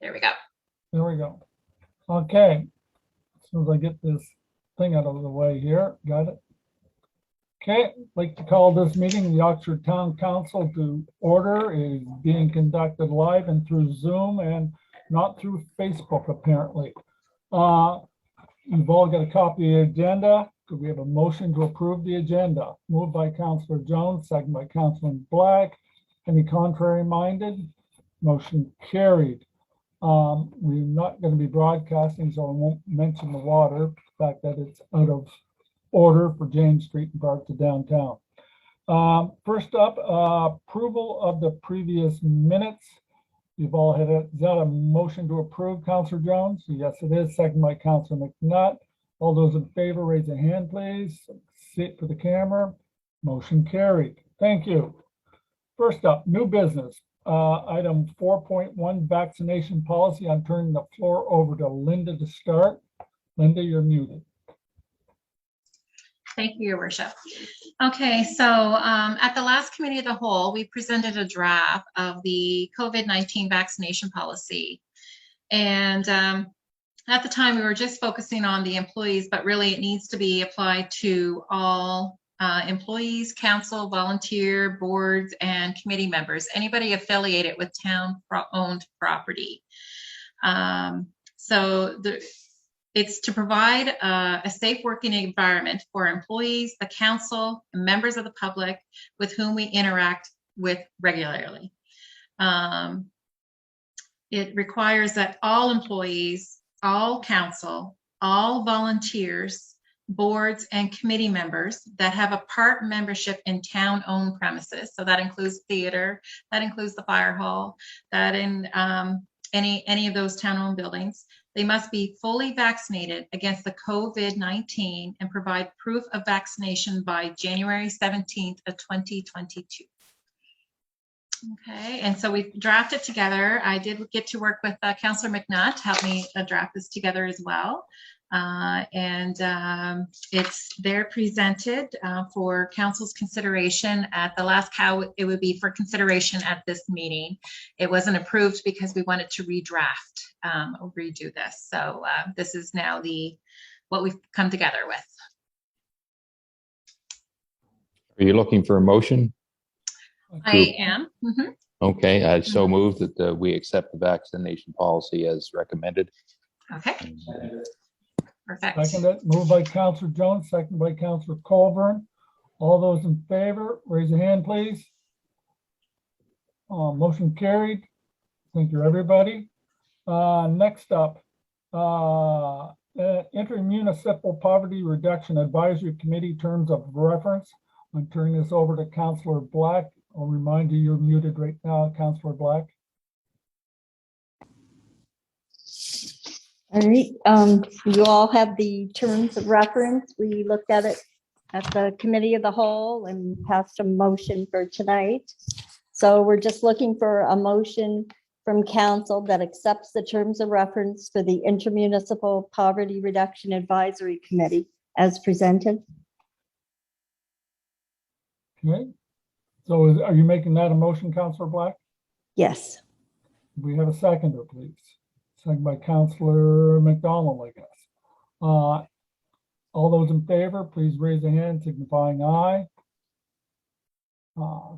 There we go. There we go. Okay. As soon as I get this thing out of the way here, got it. Okay, I'd like to call this meeting, the Oxford Town Council, to order. It is being conducted live and through Zoom and not through Facebook, apparently. You've all got a copy of the agenda. Could we have a motion to approve the agenda? Moved by Councillor Jones, second by Councillor Black. Any contrary minded? Motion carried. We're not going to be broadcasting, so I won't mention the water, the fact that it's out of order for James Street and parts of downtown. First up, approval of the previous minutes. You've all had it. Is that a motion to approve, Councillor Jones? Yes, it is. Second by Councillor McNutt. All those in favor, raise a hand, please. Sit for the camera. Motion carried. Thank you. First up, new business. Item 4.1, vaccination policy. I'm turning the floor over to Linda to start. Linda, you're muted. Thank you, Your Worship. Okay, so at the last Committee of the Whole, we presented a draft of the COVID-19 vaccination policy. And at the time, we were just focusing on the employees, but really it needs to be applied to all employees, council, volunteer, boards, and committee members, anybody affiliated with town-owned property. It's to provide a safe working environment for employees, the council, and members of the public with whom we interact with regularly. It requires that all employees, all council, all volunteers, boards, and committee members that have a part membership in town-owned premises, so that includes theater, that includes the fire hall, that in any of those town-owned buildings, they must be fully vaccinated against the COVID-19 and provide proof of vaccination by January 17th of 2022. Okay, and so we drafted together. I did get to work with Councillor McNutt to help me draft this together as well. It's there presented for council's consideration at the last it would be for consideration at this meeting. It wasn't approved because we wanted to redraft or redo this. So this is now what we've come together with. Are you looking for a motion? I am. Mm-hmm. Okay, I so moved that we accept the vaccination policy as recommended. Okay. Perfect. Seconded, moved by Councillor Jones, seconded by Councillor Colburn. All those in favor, raise a hand, please. Motion carried. Thank you, everybody. Next up, Intermunicipal Poverty Reduction Advisory Committee terms of reference. I'm turning this over to Councillor Black. I'll remind you, you're muted right now, Councillor Black. All right, you all have the terms of reference. We looked at it at the Committee of the Whole and passed a motion for tonight. So we're just looking for a motion from council that accepts the terms of reference for the Intermunicipal Poverty Reduction Advisory Committee as presented. Okay, so are you making that a motion, Councillor Black? Yes. We have a seconder, please. Second by Councillor McDonald, I guess. All those in favor, please raise a hand signifying aye.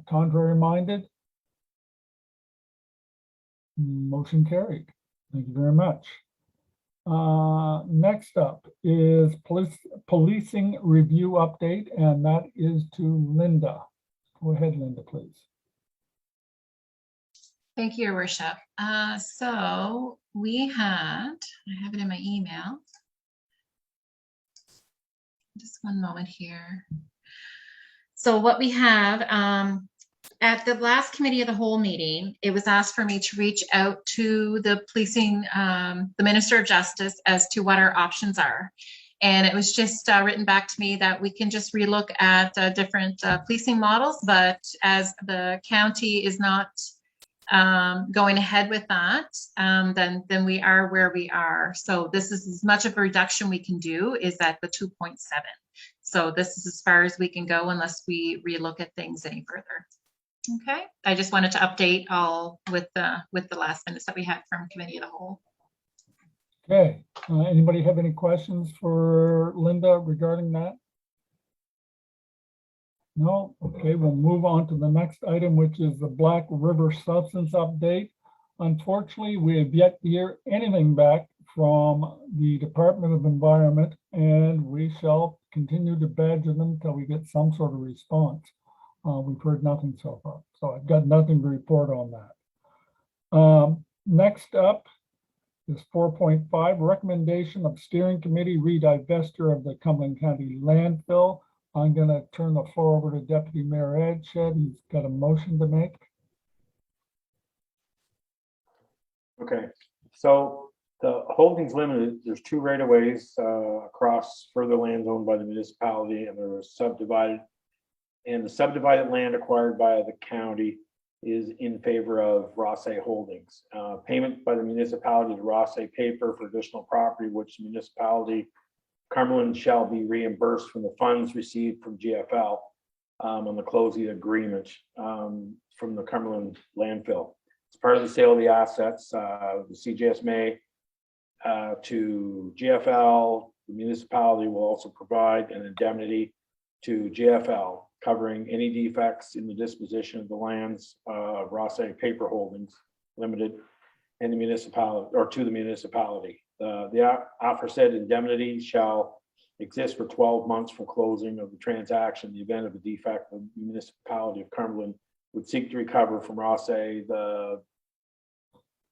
Contrary minded? Motion carried. Thank you very much. Next up is policing review update, and that is to Linda. Go ahead, Linda, please. Thank you, Your Worship. So we had, I have it in my email. Just one moment here. So what we have, at the last Committee of the Whole meeting, it was asked for me to reach out to the policing, the Minister of Justice as to what our options are. And it was just written back to me that we can just relook at different policing models, but as the county is not going ahead with that, then we are where we are. So this is as much of a reduction we can do is at the 2.7. So this is as far as we can go unless we relook at things any further. Okay, I just wanted to update all with the last minutes that we had from committee of the whole. Okay, anybody have any questions for Linda regarding that? No? Okay, we'll move on to the next item, which is the Black River substance update. Unfortunately, we have yet to hear anything back from the Department of Environment, and we shall continue to badger them until we get some sort of response. We've heard nothing so far, so I've got nothing to report on that. Next up is 4.5, recommendation of steering committee re-divester of the Cumberland County landfill. I'm going to turn the floor over to Deputy Mayor Adshed. He's got a motion to make. Okay, so the holdings limited, there's 2 right-of-ways across further lands owned by the municipality, and they're subdivided. And the subdivided land acquired by the county is in favor of Rosse Holdings. Payment by the municipality to Rosse Paper for additional property, which the municipality Cumberland shall be reimbursed from the funds received from GFL on the closing agreement from the Cumberland landfill. As part of the sale of the assets, the CJS may to GFL, the municipality will also provide an indemnity to GFL covering any defects in the disposition of the lands of Rosse Paper Holdings Limited and the municipality, or to the municipality. The aforesaid indemnity shall exist for 12 months from closing of the transaction. In the event of a defect, the municipality of Cumberland would seek to recover from Rosse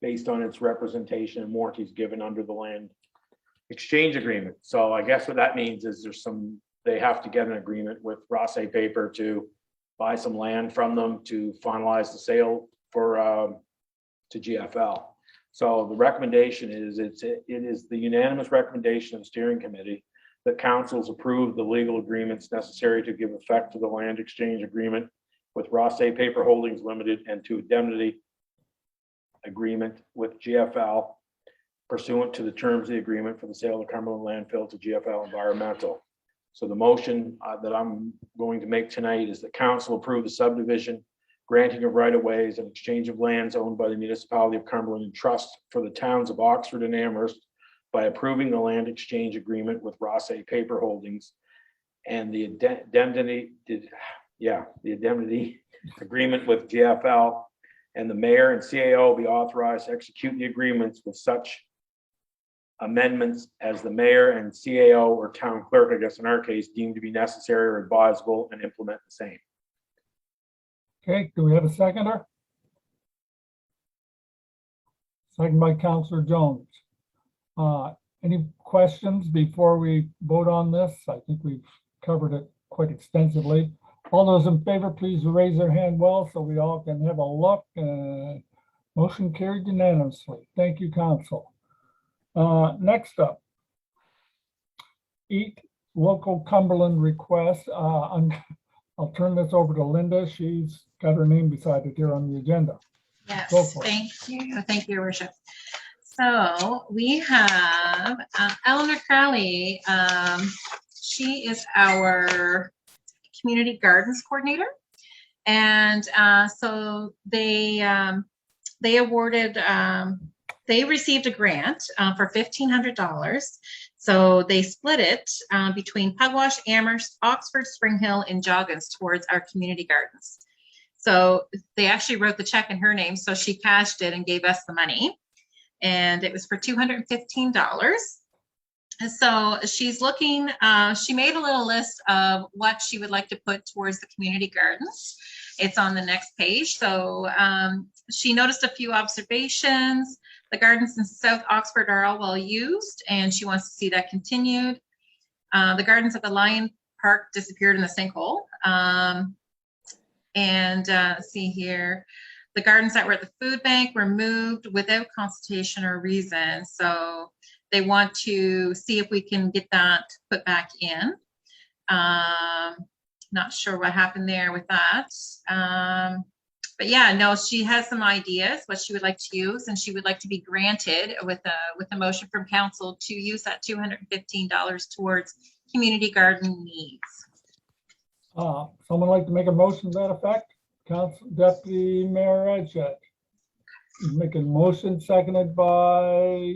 based on its representation and warranties given under the land exchange agreement. So I guess what that means is they have to get an agreement with Rosse Paper to buy some land from them to finalize the sale for to GFL. So the recommendation is it is the unanimous recommendation of the steering committee that councils approve the legal agreements necessary to give effect to the land exchange agreement with Rosse Paper Holdings Limited and to indemnity agreement with GFL pursuant to the terms of the agreement for the sale of the Cumberland landfill to GFL Environmental. So the motion that I'm going to make tonight is that council approve the subdivision, granting of right-of-ways and exchange of lands owned by the municipality of Cumberland and trust for the towns of Oxford and Amherst by approving the land exchange agreement with Rosse Paper Holdings and the indemnity agreement with GFL, and the mayor and CAO be authorized to execute the agreements with such amendments as the mayor and CAO or town clerk, I guess in our case, deemed to be necessary or advisable, and implement the same. Okay, do we have a seconder? Second by Councillor Jones. Any questions before we vote on this? I think we've covered it quite extensively. All those in favor, please raise their hand well so we all can have a look. Motion carried unanimously. Thank you, Council. Next up, Eat Local Cumberland request. I'll turn this over to Linda. She's got her name beside it here on the agenda. Yes, Go for it. thank you. Thank you, Your Worship. So we have Eleanor Crowley. She is our community gardens coordinator. And so they awarded, they received a grant for $1,500. So they split it between Pugwash, Amherst, Oxford, Spring Hill, and Joggins towards our community gardens. So they actually wrote the check in her name. So she cashed it and gave us the money. And it was for $215. And so she's looking, she made a little list of what she would like to put towards the community gardens. It's on the next page. So she noticed a few observations. The gardens in South Oxford are all well used, and she wants to see that continued. The gardens at the Lion Park disappeared in the sinkhole. See here, the gardens that were at the food bank were moved without consultation or reason. So they want to see if we can get that put back in. Not sure what happened there with that. But yeah, no, she has some ideas what she would like to use, and she would like to be granted with a motion from council to use that $215 towards community garden needs. Someone like to make a motion to that effect? Council Deputy Mayor Edgett. Making a motion, seconded by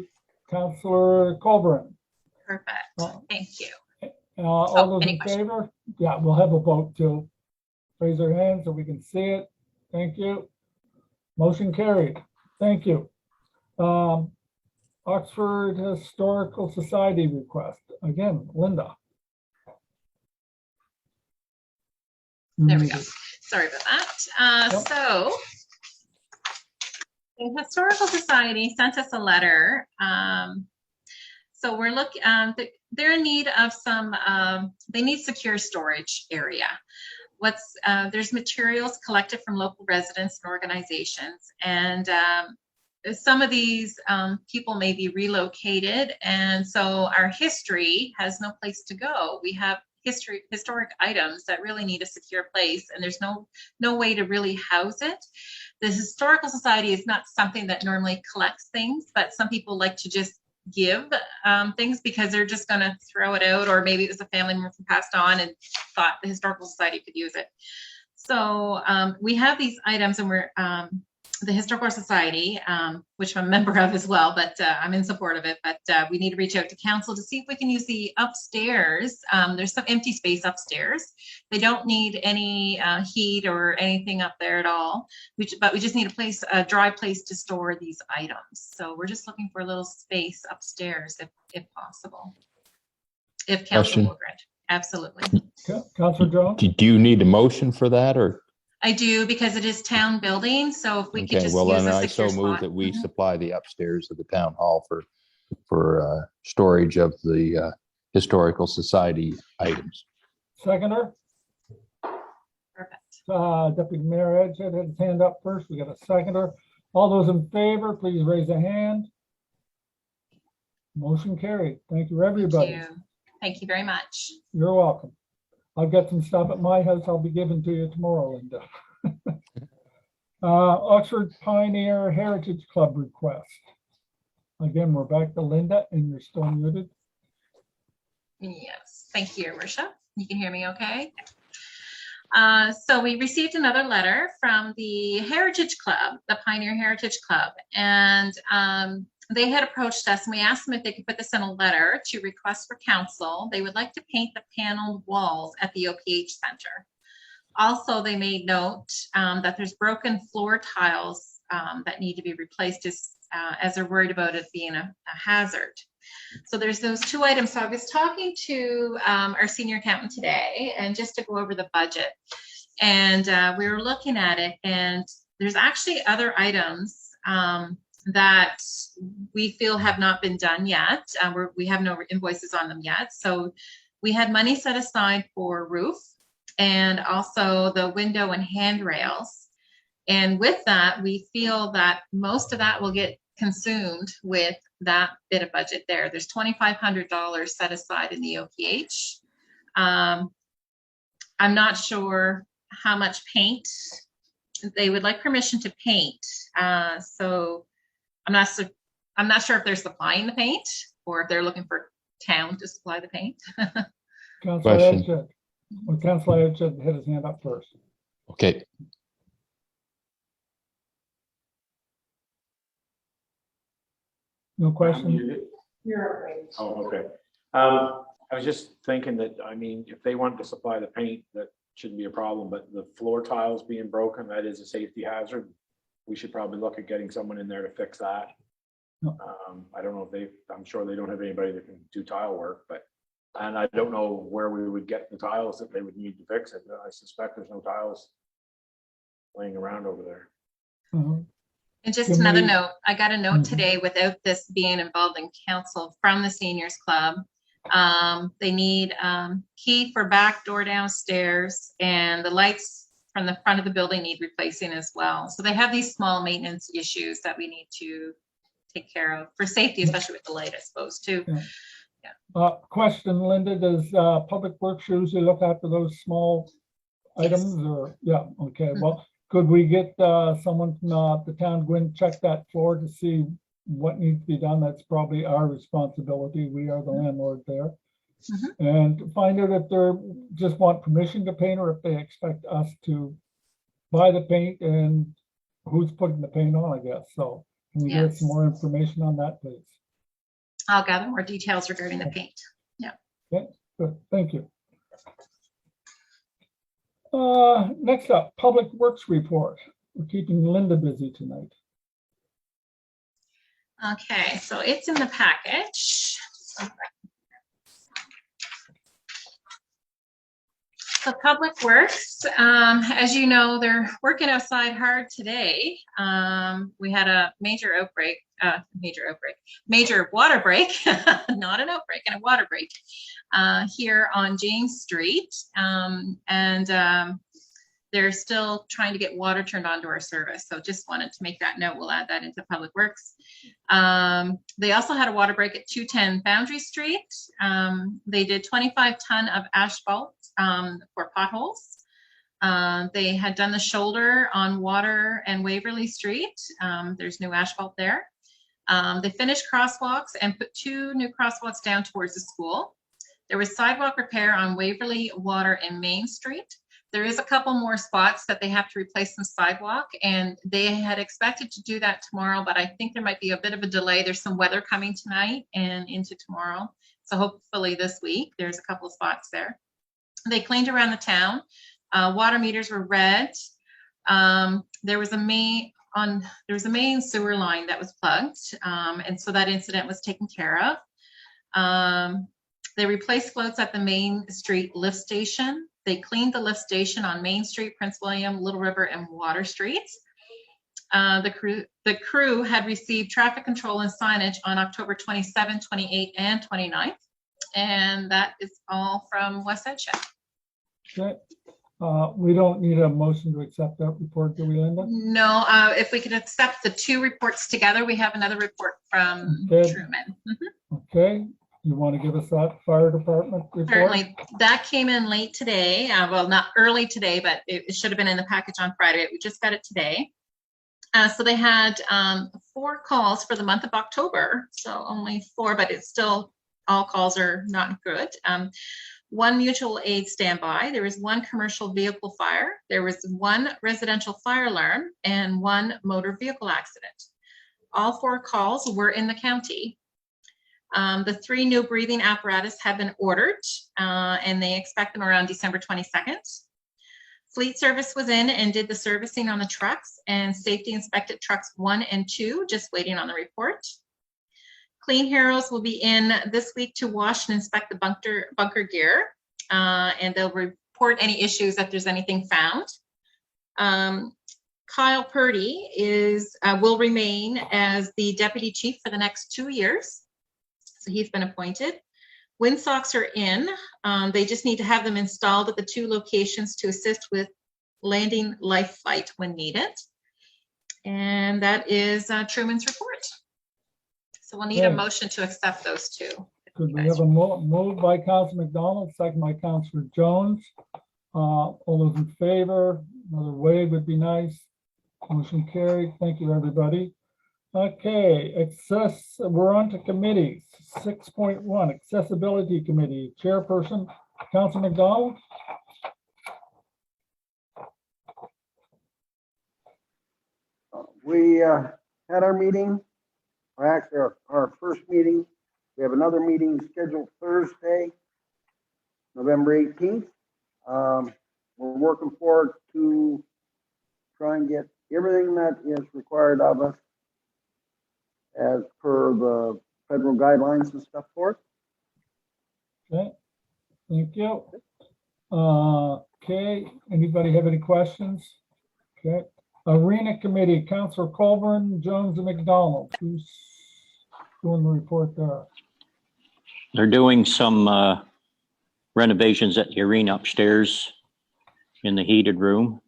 Councillor Colburn. Perfect. Uh, Thank you. All those any in questions? favor? Yeah, we'll have a vote too. Raise your hand so we can see it. Thank you. Motion carried. Thank you. Oxford Historical Society request. Again, Linda. There we go. Sorry about that. Yep. So the Historical Society sent us a letter. So we're looking, they're in need of some, they need secure storage area. There's materials collected from local residents and organizations, and some of these people may be relocated, and so our history has no place to go. We have historic items that really need a secure place, and there's no way to really house it. The Historical Society is not something that normally collects things, but some people like to just give things because they're just going to throw it out, or maybe it was a family member who passed on and thought the Historical Society could use it. So we have these items, and we're the Historical Society, which I'm a member of as well, but I'm in support of it. But we need to reach out to council to see if we can use the upstairs. There's some empty space upstairs. They don't need any heat or anything up there at all. But we just need a dry place to store these items. So we're just looking for a little space upstairs, if possible. If council Question. will grant. Absolutely. Councillor Jones? Do you need a motion for that, or? I do, because it is town building, so if we could Okay, just well, use then a I secure so move spot. that we Mhm. supply the upstairs of the town hall for storage of the Historical Society items. Seconder? Perfect. Deputy Mayor Edgett had his hand up first. We got a seconder. All those in favor, please raise a hand. Motion carried. Thank you, everybody. Thank you. Thank you very much. You're welcome. I've got some stuff at my house I'll be giving to you tomorrow, Linda. Oxford Pioneer Heritage Club request. Again, we're back to Linda, and you're still muted. Yes, thank you, your worship. You can hear me okay? So we received another letter from the Heritage Club, the Pioneer Heritage Club, and they had approached us, and we asked them if they could put this in a letter to request for council. They would like to paint the paneled walls at the OPH Center. Also, they made note that there's broken floor tiles that need to be replaced as they're worried about it being a hazard. So there's those two items. So I was talking to our senior accountant today, and just to go over the budget, and we were looking at it, and there's actually other items that we feel have not been done yet. We have no invoices on them yet. So we had money set aside for roof, and also the window and handrails. And with that, we feel that most of that will get consumed with that bit of budget there. There's $2,500 set aside in the OPH. I'm not sure how much paint. They would like permission to paint. So I'm not sure if they're supplying the paint or if they're looking for town to supply the paint. Councillor Question. Edgett. Well, Councillor Edgett had his hand up first. Okay, No question? Oh, okay. I was just thinking that, I mean, if they want to supply the paint, that shouldn't be a problem, but the floor tiles being broken, that is a safety hazard. We should probably look at getting someone in there to fix that. No. I don't know if I'm sure they don't have anybody that can do tile work, and I don't know where we would get the tiles that they would need to fix it. I suspect there's no tiles laying around over there. Uh-huh. And just Can another we- note, I got a note Mhm. today without this being involved in council from the seniors club. They need key for back door downstairs, and the lights from the front of the building need replacing as well. So they have these small maintenance issues that we need to take care of for safety, especially with the light, I suppose, too. Question, Linda, does Public Works usually look after those small items or, yeah, okay, well, could we get someone from the town go and check that floor to see what needs to be done? That's probably our responsibility. We are the landlord there. And find out if they're just want permission to paint or if they expect us to buy the paint and who's putting the paint on, I guess. So can you give us some Yes. more information on that, please? I'll gather more details regarding the paint. Good, thank you. Next up, Public Works Report. We're keeping Linda busy tonight. Okay, so it's in the package. So Public Works, as you know, they're working outside hard today. We had a major water break, not an outbreak, and a water break here on James Street. They're still trying to get water turned on to our service. So just wanted to make that note. We'll add that into Public Works. They also had a water break at 210 Boundary Street. They did 25 ton of asphalt for potholes. They had done the shoulder on Water and Waverly Street. There's new asphalt there. They finished crosswalks and put 2 new crosswalks down towards the school. There was sidewalk repair on Waverly, Water, and Main Street. There is a couple more spots that they have to replace some sidewalk, and they had expected to do that tomorrow, but I think there might be a bit of a delay. There's some weather coming tonight and into tomorrow. So hopefully this week, there's a couple of spots there. They cleaned around the town. Water meters were read. There was a main sewer line that was plugged, and so that incident was taken care of. They replaced floats at the Main Street lift station. They cleaned the lift station on Main Street, Prince William, Little River, and Water Streets. The crew had received traffic control and signage on October 27, 28, and 29th. And that is all from West Side. Okay. We don't need a motion to accept that report, do we, Linda? No, if we could accept the 2 reports together, we have another report from Okay. Truman. Okay. You want to give us that fire department report? Certainly, that came in late today. Well, not early today, but it should have been in the package on Friday. We just got it today. So they had 4 calls for the month of October. So only 4, but it's still, all calls are not good. 1 mutual aid standby. There was 1 commercial vehicle fire. There was 1 residential fire alarm and 1 motor vehicle accident. All 4 calls were in the county. The 3 new breathing apparatus have been ordered, and they expect them around December 22nd. Fleet service was in and did the servicing on the trucks, and safety inspected trucks 1 and 2, just waiting on the report. Clean Heroes will be in this week to wash and inspect the bunker gear, and they'll report any issues if there's anything found. Kyle Purdy will remain as the deputy chief for the next 2 years. So he's been appointed. Windsocks are in. They just need to have them installed at the 2 locations to assist with landing life flight when needed. And that is Truman's report. So we'll need a Okay. motion to accept those 2. Could we have a move by Councilor McDonald, second by Councilor Jones? All those in favor, another wave would be nice. Motion carried. Thank you, everybody. Okay, we're on to committees. 6.1, Accessibility Committee, Chairperson, Councilor McDonald. We had our meeting, or actually our first meeting. We have another meeting scheduled Thursday, November 18th. We're working forward to try and get everything that is required of us as per the federal guidelines and stuff forth. Okay, thank you. Okay, anybody have any questions? Okay, Arena Committee, Councilor Colburn, Jones, and McDonald. Who's doing the report there? They're doing some renovations at the arena upstairs in the heated room.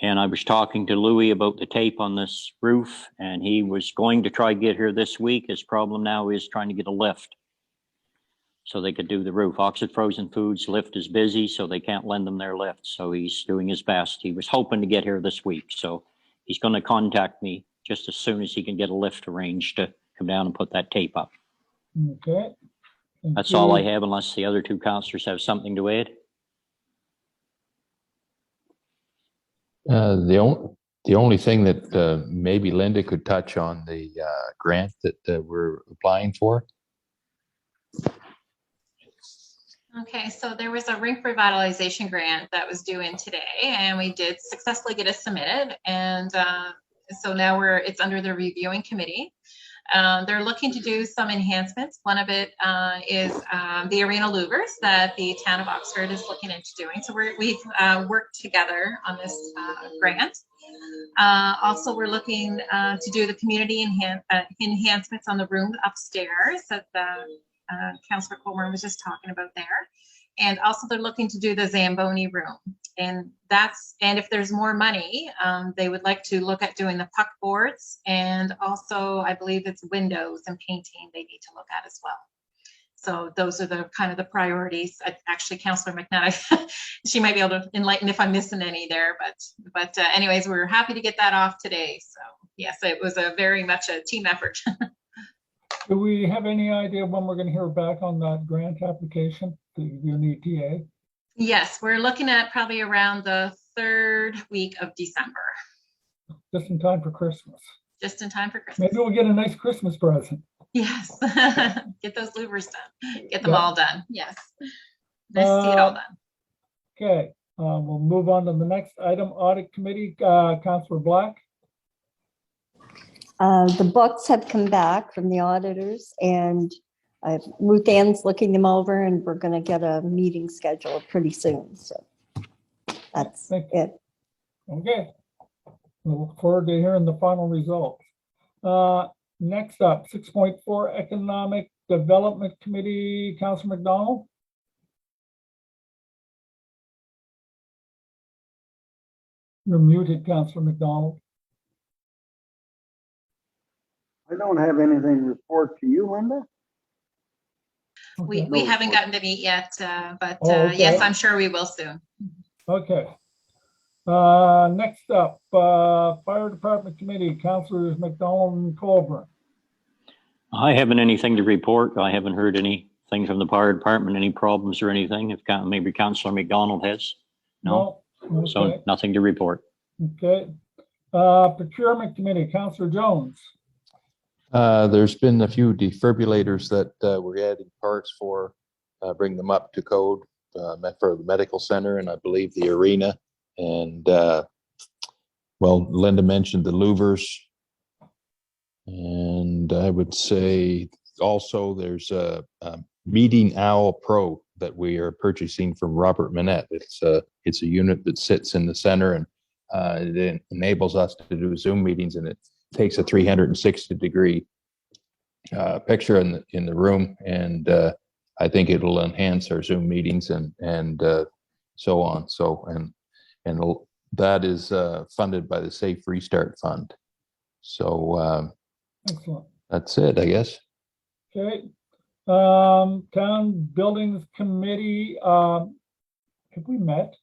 And I was talking to Louis about the tape on this roof, and he was going to try to get here this week. His problem now is trying to get a lift so they could do the roof. Oxford Frozen Foods lift is busy, so they can't lend them their lift. So he's doing his best. He was hoping to get here this week. So he's going to contact me just as soon as he can get a lift arranged to come down and put that tape up. Okay. Thank That's all I you. have, unless the other 2 counselors have something to add. The only thing that maybe Linda could touch on the grant that we're applying for. Okay, so there was a rink revitalization grant that was due in today, and we did successfully get it submitted. And so now it's under the reviewing committee. They're looking to do some enhancements. One of it is the arena louvers that the town of Oxford is looking into doing. So we've worked together on this grant. Also, we're looking to do the community enhancements on the room upstairs that Councillor Coleman was just talking about there. And also they're looking to do the Zamboni room. And if there's more money, they would like to look at doing the puck boards, and also I believe it's windows and painting they need to look at as well. So those are the kind of the priorities. Actually, Councillor McNutt, she might be able to enlighten if I'm missing any there, but anyways, we're happy to get that off today. So yes, it was very much a team effort. Do we have any idea when we're going to hear back on that grant application, the UNETA? Yes, we're looking at probably around the 3rd week of December. Just in time for Christmas. Just in time for Christmas. Maybe we'll get a nice Christmas present. Yes. Get those louvers done. Get them Yeah. all done. Yes. Nice to see it all done. Okay, we'll move on to the next item, Audit Committee, Councillor Black. The books have come back from the auditors, and Ruth Ann's looking them over, and we're going to get a meeting scheduled pretty soon. So that's Thank you. it. Okay. We look forward to hearing the final results. Next up, 6.4 Economic Development Committee, Councillor McDonald. You're muted, Councillor McDonald. I don't have anything to report to you, Linda. Okay. We haven't gotten to meet yet, but Okay. yes, I'm sure we will soon. Okay. Next up, Fire Department Committee, Councillors McDonald and Colburn. I haven't anything to report. I haven't heard anything from the fire department, any problems or anything. If maybe Councillor McDonald has. No, Okay. so nothing to report. Okay. Procurement Committee, Councillor Jones. There's been a few defibrillators that we're adding parts for, bring them up to code for the medical center, and I believe the arena. And well, Linda mentioned the louvers, and I would say also there's a Meeting Owl Pro that we are purchasing from Robert Manette. It's a unit that sits in the center, and it enables us to do Zoom meetings, and it takes a 360-degree picture in the room, and I think it'll enhance our Zoom meetings and so on. So and that is funded by the Safe Restart Fund. So Excellent. that's it, I guess. Okay. Town Buildings Committee, have we met?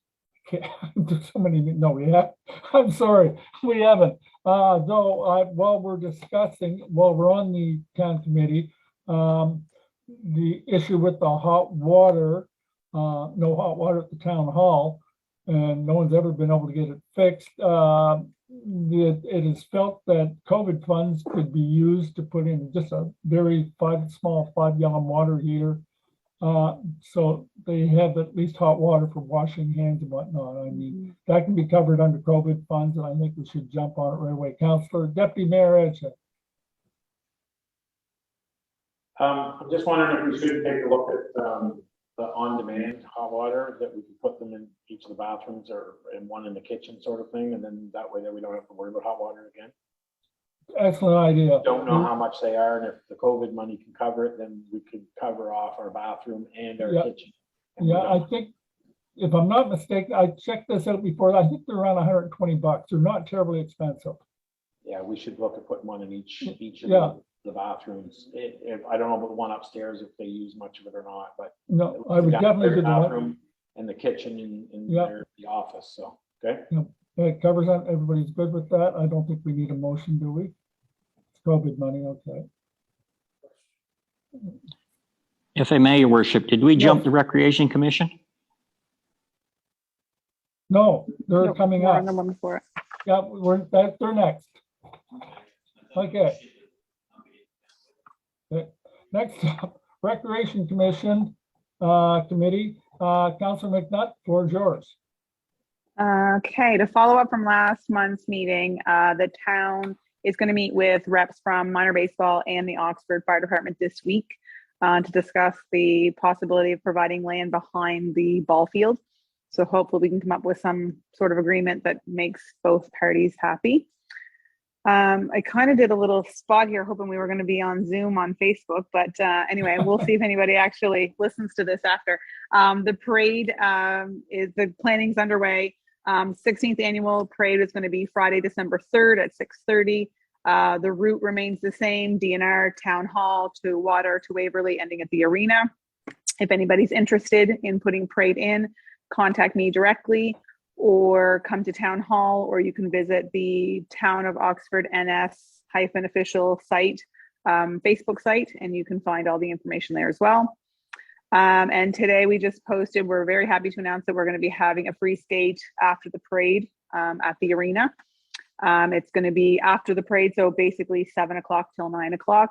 Okay. There's so many, no, we have. I'm sorry, we haven't. Though while we're on the town committee, the issue with the hot water, no hot water at the town hall, and no one's ever been able to get it fixed. It is felt that COVID funds could be used to put in just a very small 5-gallon water heater. So they have at least hot water for washing hands and whatnot. I mean, that can be covered under COVID funds, and I think we should jump on it right away. Councillor, Deputy Mayor Edge. I'm just wondering if we should take a look at the on-demand hot water, that we can put them in each of the bathrooms or in one in the kitchen sort of thing, and then that way that we don't have to worry about hot water again. Excellent idea. Don't know how much they are, and if the COVID money can cover it, then we could cover off our bathroom and our Yeah. kitchen. Yeah, I think, if I'm not mistaken, I checked this out before. I think they're around $120. They're not terribly expensive. Yeah, we should look at putting one in each of Yeah. the bathrooms. I don't know about the one upstairs, if they use much of it or not, but No, I would the definitely do downstairs the one. bathroom and the kitchen in Yeah. the office, so, okay? It covers that. Everybody's good with that. I don't think we need a motion, do we? It's COVID money, okay. If I may, Your Worship, did we Yes. jump the Recreation Commission? No, they're Nope, coming we're up. on the one before it. Yeah, they're next. Okay. Okay. Next up, Recreation Commission, Committee, Councilor McNutt, floor is yours. Okay, to follow up from last month's meeting, the town is going to meet with reps from minor baseball and the Oxford Fire Department this week to discuss the possibility of providing land behind the ball field. So hopefully we can come up with some sort of agreement that makes both parties happy. I kind of did a little spot here hoping we were going to be on Zoom on Facebook, but anyway, we'll see if anybody actually listens to this after. The parade the planning's underway. 16th annual parade is going to be Friday, December 3rd at 6:30. The route remains the same, DNR, Town Hall to Water to Waverly, ending at the arena. If anybody's interested in putting parade in, contact me directly or come to Town Hall, or you can visit the Town of Oxford NS-official site, Facebook site, and you can find all the information there as well. And today we just posted, we're very happy to announce that we're going to be having a free skate after the parade at the arena. It's going to be after the parade, so basically 7 o'clock till 9 o'clock.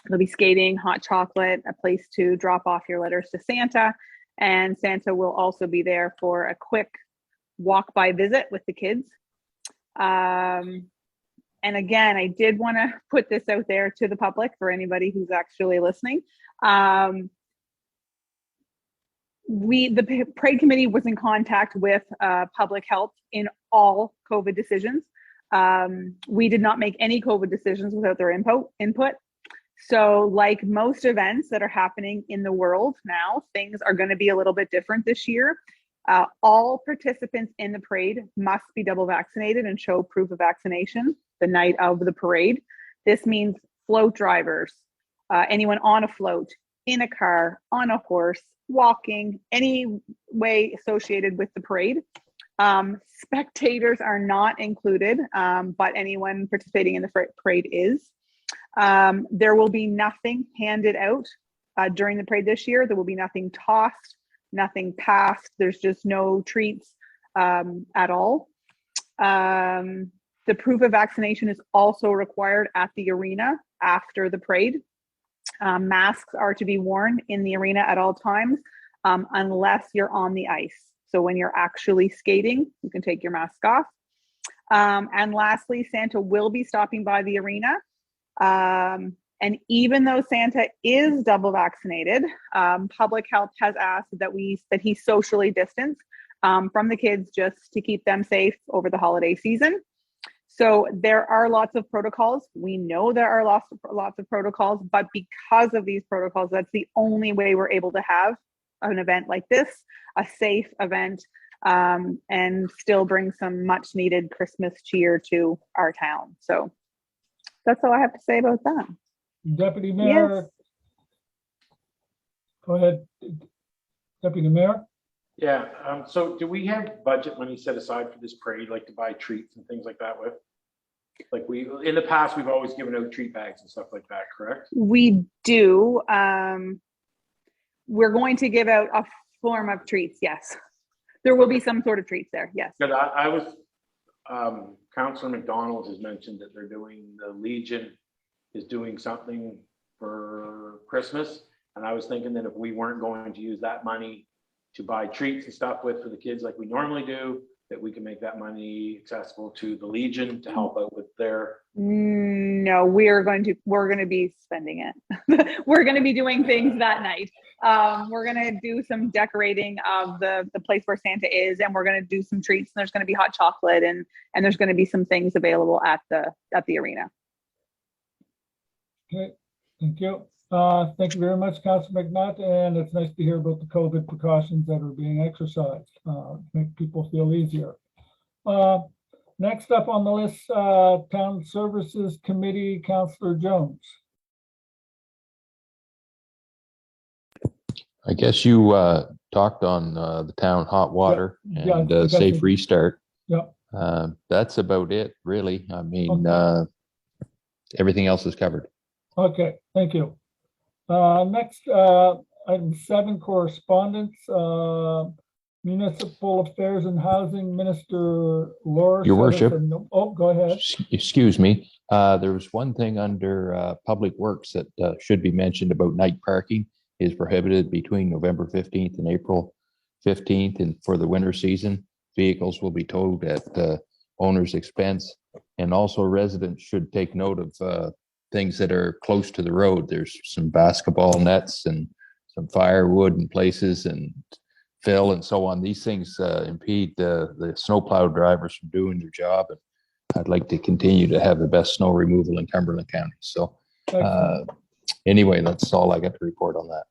There'll be skating, hot chocolate, a place to drop off your letters to Santa, and Santa will also be there for a quick walk-by visit with the kids. And again, I did want to put this out there to the public for anybody who's actually listening. The parade committee was in contact with public health in all COVID decisions. We did not make any COVID decisions without their input. So like most events that are happening in the world now, things are going to be a little bit different this year. All participants in the parade must be double vaccinated and show proof of vaccination the night of the parade. This means float drivers, anyone on a float, in a car, on a horse, walking, any way associated with the parade. Spectators are not included, but anyone participating in the parade is. There will be nothing handed out during the parade this year. There will be nothing tossed, nothing passed. There's just no treats at all. The proof of vaccination is also required at the arena after the parade. Masks are to be worn in the arena at all times unless you're on the ice. So when you're actually skating, you can take your mask off. And lastly, Santa will be stopping by the arena. And even though Santa is double vaccinated, public health has asked that he socially distance from the kids just to keep them safe over the holiday season. So there are lots of protocols. We know there are lots of protocols, but because of these protocols, that's the only way we're able to have an event like this, a safe event, and still bring some much needed Christmas cheer to our town. So that's all I have to say about that. Deputy Mayor. Yes. Go ahead, Deputy Mayor. Yeah, so do we have budget money set aside for this parade, like to buy treats and things like that with? Like in the past, we've always given out treat bags and stuff like that, correct? We do. We're going to give out a form of treats, yes. There will be some sort of treats there, yes. Because I was, Councillor McDonald has mentioned that the Legion is doing something for Christmas. And I was thinking that if we weren't going to use that money to buy treats and stuff with for the kids like we normally do, that we can make that money accessible to the Legion to help out with their. No, we're going to be spending it. We're going to be doing things that night. We're going to do some decorating of the place where Santa is, and we're going to do some treats, and there's going to be hot chocolate, and there's going to be some things available at the arena. Okay, thank you. Thank you very much, Councilor McNutt, and it's nice to hear about the COVID precautions that are being exercised, make people feel easier. Next up on the list, Town Services Committee, Councilor Jones. I guess you talked on the town hot water and safe restart. Yep. That's about it, really. I mean, Okay. Everything else is covered. Okay, thank you. Next, item 7, correspondence. Municipal Affairs and Housing Minister Laura. Your worship. Oh, go ahead. Excuse me. There was one thing under Public Works that should be mentioned about night parking is prohibited between November 15th and April 15th. And for the winter season, vehicles will be towed at owner's expense. And also residents should take note of things that are close to the road. There's some basketball nets and some firewood in places and fill and so on. These things impede the snowplow drivers from doing their job. And I'd like to continue to have the best snow removal in Cumberland County. So anyway, that's all I got to report on that.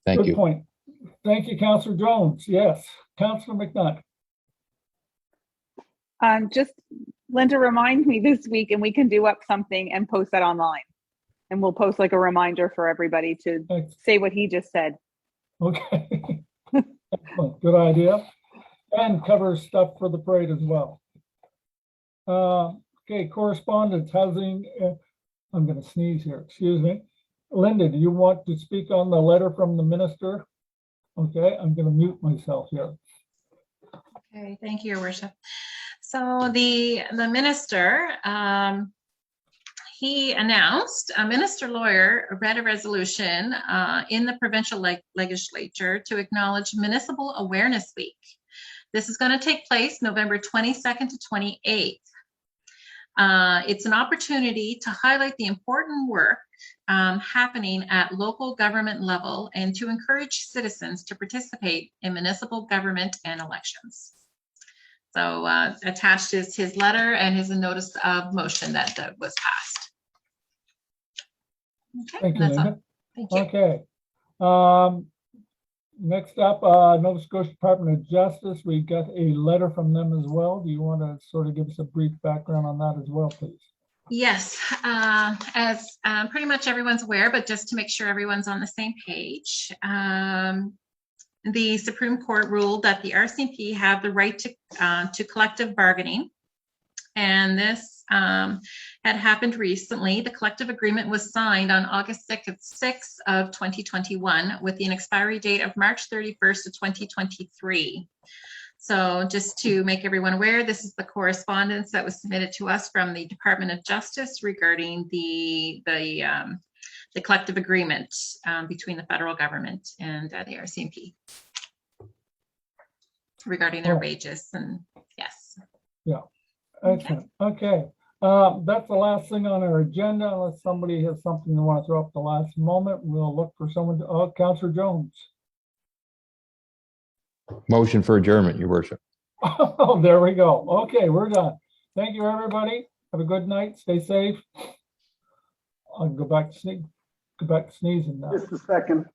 Thank you. Good point. Thank you, Councillor Jones. Yes, Councillor McNutt. Just Linda, remind me this week and we can do up something and post that online. And we'll post like a reminder for everybody to say what he just said. Okay. Excellent. Good idea. And cover stuff for the parade as well. Okay, correspondence, housing. I'm going to sneeze here. Excuse me. Linda, do you want to speak on the letter from the minister? Okay, I'm going to mute myself here. Okay, thank you, Your Worship. So the minister, he announced, a minister lawyer read a resolution in the provincial legislature to acknowledge Municipal Awareness Week. This is going to take place November 22nd to 28th. It's an opportunity to highlight the important work happening at local government level and to encourage citizens to participate in municipal government and elections. So attached is his letter and his notice of motion that was passed. Okay, Thank you, that's all. Linda. Thank you. Okay. Next up, Nova Scotia Department of Justice. We got a letter from them as well. Do you want to sort of give us a brief background on that as well, please? Yes, as pretty much everyone's aware, but just to make sure everyone's on the same page, the Supreme Court ruled that the RCMP have the right to collective bargaining, and this had happened recently. The collective agreement was signed on August 6th of 2021 with an expiry date of March 31st of 2023. So just to make everyone aware, this is the correspondence that was submitted to us from the Department of Justice regarding the collective agreement between the federal government and the RCMP regarding their wages. And yes. Yeah. Excellent. Okay. That's the last thing on our agenda. Unless somebody has something they want to throw up at the last moment, we'll look for someone to, oh, Councillor Jones. Motion for adjournment, Your Worship. Oh, there we go. Okay, we're done. Thank you, everybody. Have a good night. Stay safe. I'll go back to sneezing now. Just a second.